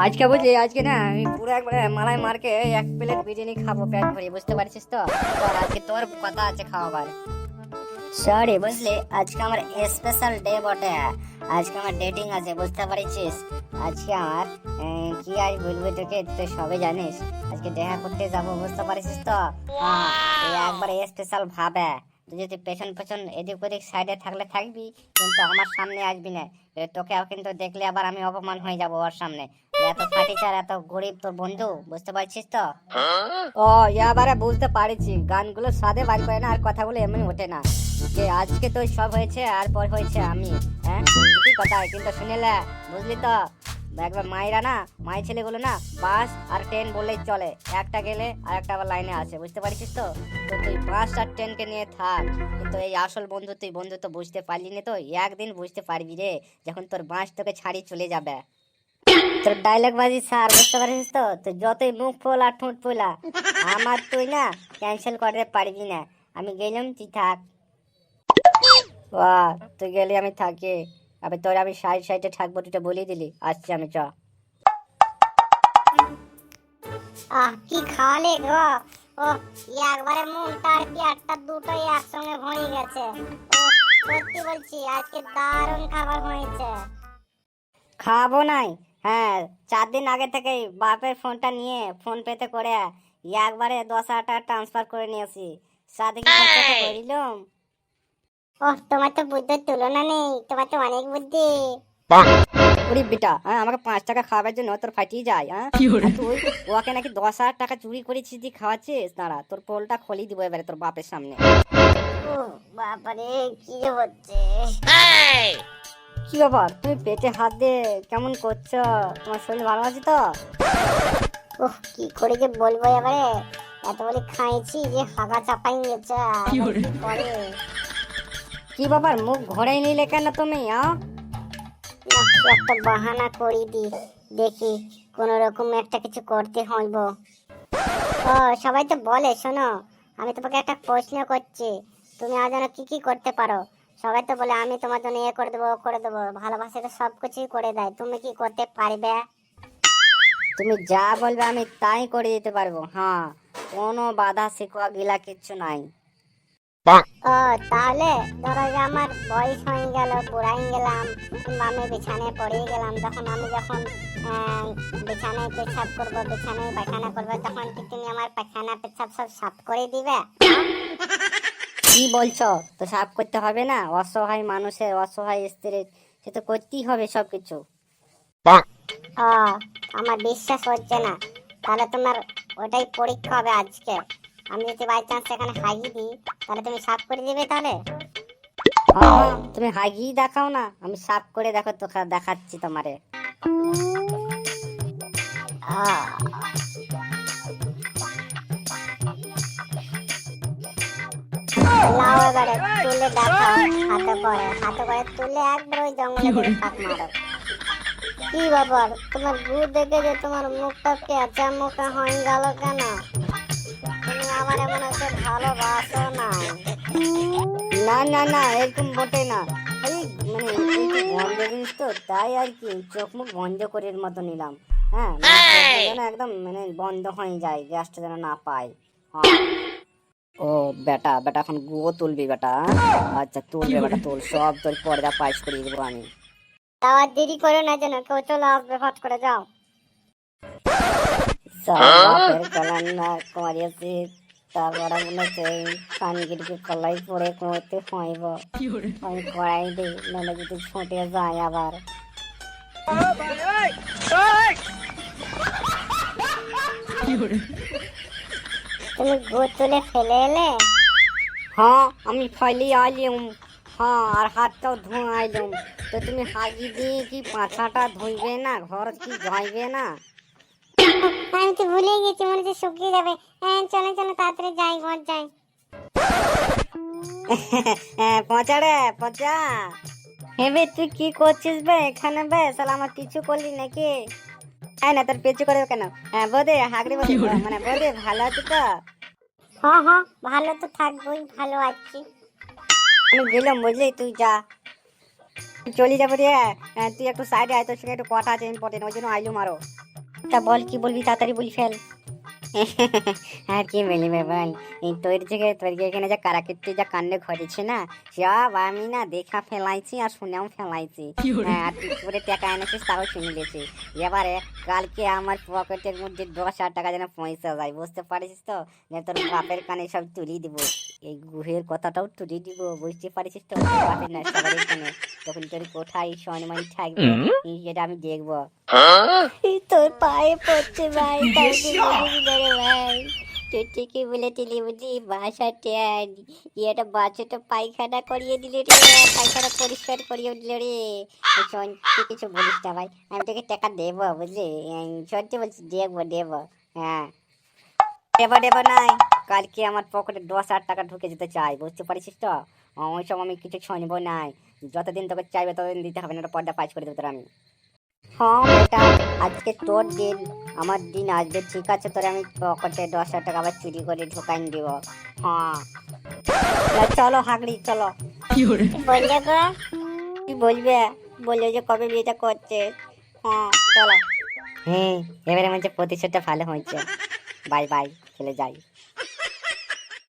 আজকে বুঝলি আজকে না আমি পুরো একবারে মালাই মারকে এক প্লেট বিরিয়ানি খাবো পেট ভরে, বুঝতে পারছিস তো? আর আজকে তোর কথা আছে খাওয়াবার। সরি বুঝলি, আজকে আমার স্পেশাল ডে বটে। আজকে আমার ডেটিং আছে, বুঝতে পারছিস? আজকে আমার কি আজ বলবো তোকে, তুই সবে জানিস। আজকে দেখা করতে যাবো, বুঝতে পারছিস তো? এই একবারে স্পেশাল ভাবে তুই যদি পেছন পেছন এদিক ওদিক সাইডে থাকলে থাকবি, কিন্তু আমার সামনে আসবি না। তোকেও কিন্তু দেখলে আবার আমি অপমান হয়ে যাবো ওর সামনে। এত ফাটিচার এত গরিব তোর বন্ধু, বুঝতে পারছিস তো? ও এবারে বুঝতে পারছি, গানগুলো সাদে বার করে না আর কথাগুলো এমনি ওঠে না। যে আজকে তো সব হয়েছে আর পর হয়েছে আমি। হ্যাঁ কি কথা, কিন্তু শুনেলে বুঝলি তো? একবার মায়েরা না, মায়ের ছেলেগুলো না বাস আর ট্রেন বললেই চলে, একটা গেলে আর একটা আবার লাইনে আছে, বুঝতে পারছিস তো? তো তুই বাস আর ট্রেনকে নিয়ে থাক, কিন্তু এই আসল বন্ধু তুই বন্ধু তো বুঝতে পারলি না। তো একদিন বুঝতে পারবি রে, যখন তোর বাস তোকে ছাড়ি চলে যাবে। তোর ডায়লগ বাজি স্যার, বুঝতে পারছিস তো? তুই যতই মুখ ফোলা ঠোঁট ফোলা, আমার তুই না ক্যান্সেল করতে পারবি না। আমি গেলাম, তুই থাক। বাহ, তুই গেলি আমি থাকি। আবে তোর আমি সাইড সাইডে থাকবো, তুই তো বলেই দিলি। আসছি আমি, চ। কি খাওয়ালে গো। ও একবারে মুখটা আর পেটটা দুটোই একসঙ্গে ভরে গেছে। ও সত্যি বলছি, আজকে দারুণ খাবার হয়েছে। খাবো নাই? হ্যাঁ, 4 দিন আগে থেকেই বাপের ফোনটা নিয়ে ফোন পেতে করে একবারে 10,000 টাকা ট্রান্সফার করে নিয়েছি। সাথে কি খরচাটা করিলাম। তোমার তো বুদ্ধির তুলনা নেই, তোমার তো অনেক বুদ্ধি। ওরে বেটা, হ্যাঁ আমাকে 5 টাকা খাওয়াবার জন্য তোর ফাটিয়ে যায়। হ্যাঁ আর তুই ওকে নাকি 10,000 টাকা চুরি করেছিস দিয়ে খাওয়াচ্ছিস। দাঁড়া, তোর পোলটা খোলি দিব এবারে তোর বাপের সামনে। ও বাবারে, কি যে হচ্ছে। কি ব্যাপার, তুমি পেটে হাত দিয়ে কেমন করছো? তোমার শরীর ভালো আছে তো? কি করে যে বলবো এবারে, এত বলে খাইছি যে হাগা চাপাই গেছে। এবার কি করে? কি ব্যাপার, মুখ ঘোরাই নিলে কেন তুমি? না, একটা বাহানা করি দেখি কোন রকম একটা কিছু করতে হইব। ও সবাই তো বলে, শোনো আমি তোমাকে একটা প্রশ্ন করছি, তুমি আজ যেন কি কি করতে পারো। সবাই তো বলে আমি তোমার জন্য এ করে দেবো ও করে দেবো, ভালোবাসা তো সবকিছুই করে দেয়, তুমি কি করতে পারবে? তুমি যা বলবে আমি তাই করে দিতে পারবো। হ্যাঁ, কোনো বাধা শিকোয়া গিলা কিচ্ছু নাই। ও তাহলে ধরো যে আমার বয়স হয়ে গেল, বুড়াই গেলাম, কিংবা আমি বিছানায় পড়ে গেলাম, যখন বিছানায় পেশাব করবো, বিছানায় পায়খানা করবো, তখন কি তুমি আমার পায়খানা পেশাব সব সাফ করে দিবে? কি বলছো? তো সাফ করতে হবে না? অসহায় মানুষের, অসহায় স্ত্রীর সে তো করতেই হবে সবকিছু। ও আমার বিশ্বাস হচ্ছে না, তাহলে তোমার ওটাই পরীক্ষা হবে আজকে। আমি যদি বাই চান্স সেখানে হাগি দিই, তাহলে তুমি সাফ করে দিবে তাহলে? হ্যাঁ, তুমি হাগিয়ে দেখাও না, আমি সাফ করে দেখো, তো দেখাচ্ছি তোমারে। লাও এবারে তুলে দেখাও, হাতে করে তুলে একবার ওই জঙ্গলে করে পাক মারো। কি ব্যাপার, তোমার গু দেখে যে তোমার মুখটা পেঁচা মুখা হয়ে গেল কেন? তুমি আমার এমন হচ্ছে ভালোবাসো না? না না না, এরকম বটে না। এই মানে একটু গন্ধ জিনিস তো, তাই আর কি চোখ মুখ বন্ধ করে এর মতো নিলাম। হ্যাঁ মানে চোখগুলো যেন একদম মানে বন্ধ হয়ে যায়, গ্যাসটা যেন না পায়। হ্যাঁ। ও বেটা বেটা, এখন গুয়ো তুলবি বেটা? আচ্ছা তুলবে বেটা, তুল, সব তোর পর্দা পাইশ করে দেবো আমি। তাও আর দেরি করো না যেন, কেউ চলে আসবে, ফট করে যাও। সব বাপের কলান না করিয়েছি, তারপরে মনে হচ্ছে পানগিরকে কলাই পরে করতে হইব। আমি করাই দিই, নাহলে যদি ছুটে যায় আবার। তুমি গু তুলে ফেলে এলে? হ্যাঁ আমি ফেলি আইলুম। হ্যাঁ, আর হাতটাও ধোয়া আইলুম। তো তুমি হাগি দিয়ে কি পাছাটা ধুইবে না? ঘর কি যাইবে না? আমি তো ভুলে গেছি, মনে হচ্ছে শুকিয়ে যাবে। হ্যাঁ চলো চলো, তাড়াতাড়ি যাই, ঘর যাই। পচা রে পচা, হেবে তুই কি করছিস বে এখানে? বে শালা আমার পিছু করলি নাকি? হ্যাঁ না, তোর পিছু করবে কেন? হ্যাঁ বোধে হাগড়ি বলে, মানে বোধে ভালো আছে তো? হ্যাঁ হ্যাঁ, ভালো তো থাকবোই, ভালো আছি। আমি গেলাম বুঝলি, তুই যা। চলে যাবো রে। তুই একটু সাইডে আয়, তোর সঙ্গে একটু কথা আছে ইম্পর্টেন্ট, ওই জন্য আইলু মারো। তা বল, কি বলবি তাড়াতাড়ি বলি ফেল। আর কি বলবে বল, এই তোর এখানে যা কারাকীর্তি যা কাণ্ড ঘটেছে না, সব আমি না দেখা ফেলাইছি আর শুনেও ফেলাইছি। হ্যাঁ, আর তুই করে টাকা এনেছিস তাও শুনে গেছি। এবারে কালকে আমার পকেটের মধ্যে 10,000 টাকা যেন পয়সা যায়, বুঝতে পারিস তো, যে তোর বাপের কানে সব তুলি দিব, এই গুহের কথাটাও তুলি দিব, বুঝতে পারিস তো, বাপের না সবার কানে, তখন তোর কোথায় সম্মান থাকবে সেটা আমি দেখবো। তোর পায়ে পড়ছে ভাই, তাই ভাই, তুই ঠিকই বলেছিলি বুঝলি, বাসাতে এটা বাচ্চাটা পায়খানা করিয়ে দিলে রে, পায়খানা পরিষ্কার করিয়ে দিলে রে। শোন, তুই কিছু বলিস না ভাই, আমি তোকে টাকা দেবো বুঝলি, সত্যি বলছি, দেবো। হ্যাঁ, দেবো নাই, কালকে আমার পকেটে 10,000 টাকা ঢুকে যেতে চাই, বুঝতে পারিস তো, ওই সব আমি কিছু শুনবো নাই, যতদিন তোকে চাইবে ততদিন দিতে হবে না, ওটা পর্দা পাঁচ করে দেবো তোর আমি। হ্যাঁ বেটা, আজকে তোর দিন, আমার দিন আসবে, ঠিক আছে, তোরে আমি পকেটে 10,000 টাকা আবার চুরি করে ঢোকাই দিব। হ্যাঁ, চলো হাগড়ি চলো। বললে গো? কি বলবে? বললো যে কবে বিয়েটা করছে। হ্যাঁ চলো। এবারে মনে হচ্ছে প্রতিশোধটা ভালো হয়েছে। বাই বাই, চলে যাই।